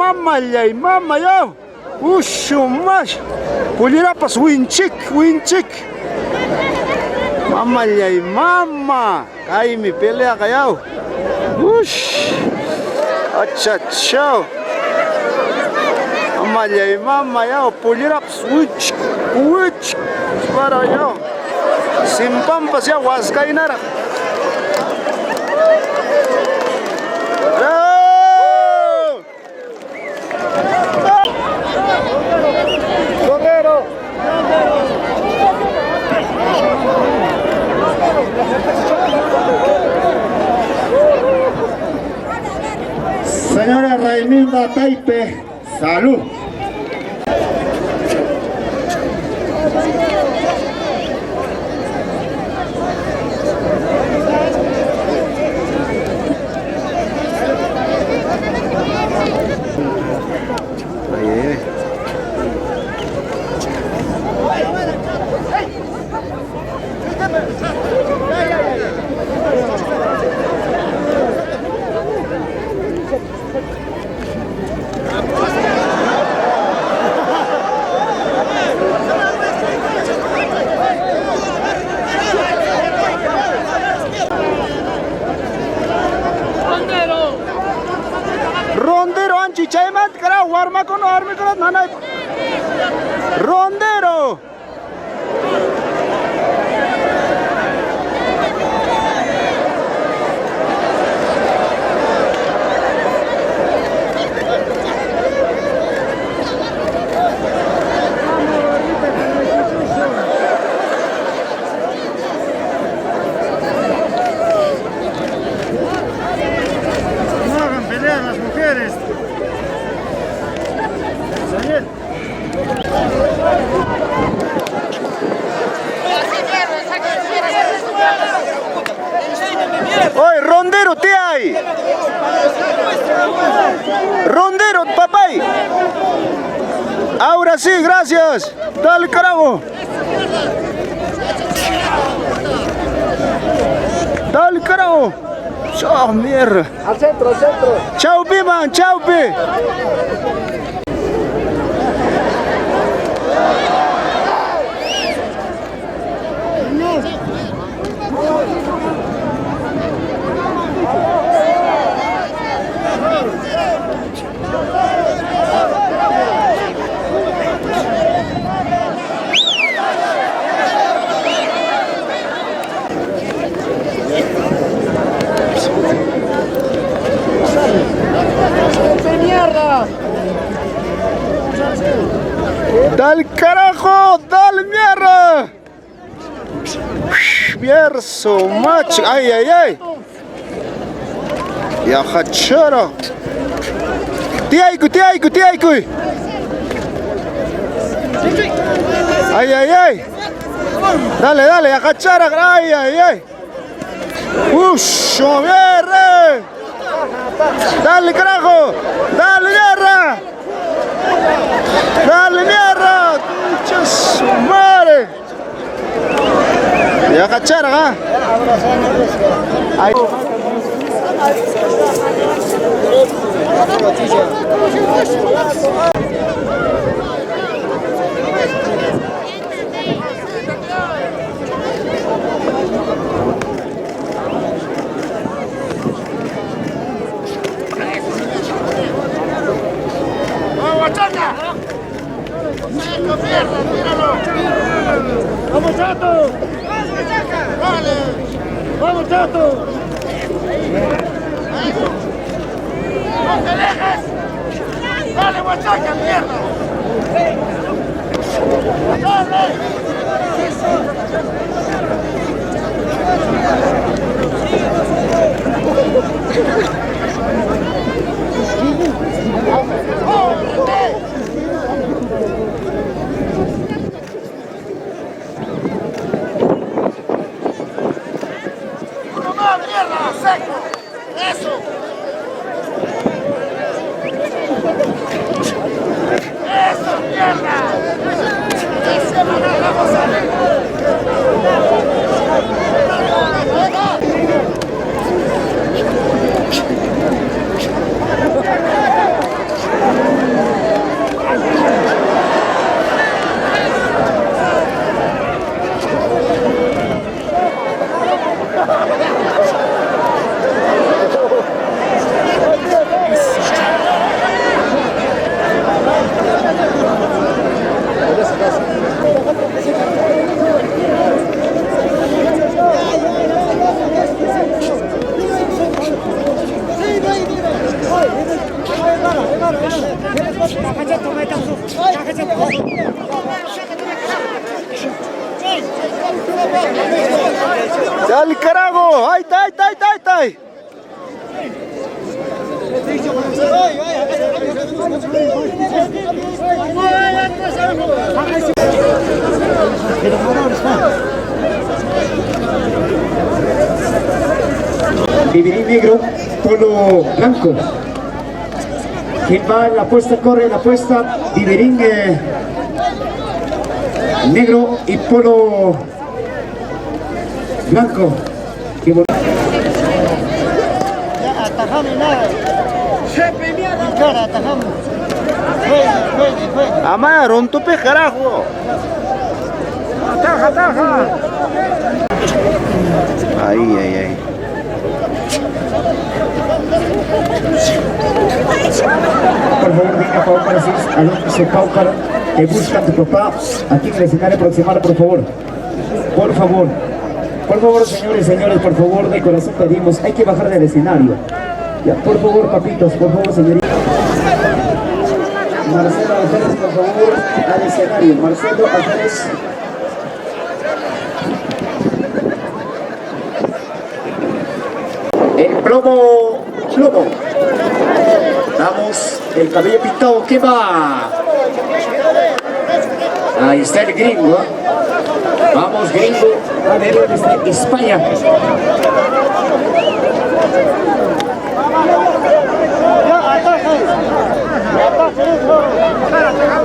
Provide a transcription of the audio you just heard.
mama llay mama yo. Mash. Pulirapas winchik. Mama llay mama. Ay mi pelea callao. Acha. Mama llay mama yo. Pulirapas winchik. Para yo. Sin pampas ya huascainara. Señora Raiminda Taipe, salud. Rondero anchi chaymat kara warma kono armi kono nanay. Rondero. Oye, rondero, ¿te hay? Rondero, papay. Ahora sí, gracias. Dale, carajo. Dale, carajo. Chao, mierda. Al centro. Chao, pi, man, chao, pi. ¡Dale carajo! ¡Dale mierda! Mierzo, macho. ¡Ay! Ya hachara. Tiaiku. ¡Ay! Dale, ya hachara. ¡Ay! ¡Ush! ¡Mierda! ¡Dale carajo! ¡Dale mierda! ¡Dale mierda! ¡Pinche su madre! Ya cacharon, ¿ah? Ahí. ¡Vamos, Chato! ¡Dale! ¡Vamos, Chato! ¡No te dejes! ¡Dale, guachaca, mierda! ¡Dale! ¡Ya al carajo! ¡Ahí está, ahí está, ahí está, ahí está! Dividir negro, polo blanco. ¿Quién va en la apuesta? Corre en la apuesta. Dividir negro y polo blanco. Qué bonito. Ama, rompe carajo. Ataja, ataja. Ahí, ahí, ahí. Por favor, venga Pau Francis, Alonso Paucar, te busca tu papá aquí en el escenario proximal, por favor. Por favor. Por favor, señores, señores, por favor, de corazón pedimos, hay que bajar del escenario. Ya, por favor, papitos, por favor, señorita. Marcelo Alférez, por favor, al escenario. Marcelo Alférez. El plomo. Vamos, el cabello pintado, ¿qué va? Ahí está el gringo. Vamos, gringo. A ver, desde España. Ya, ataja. Ataja.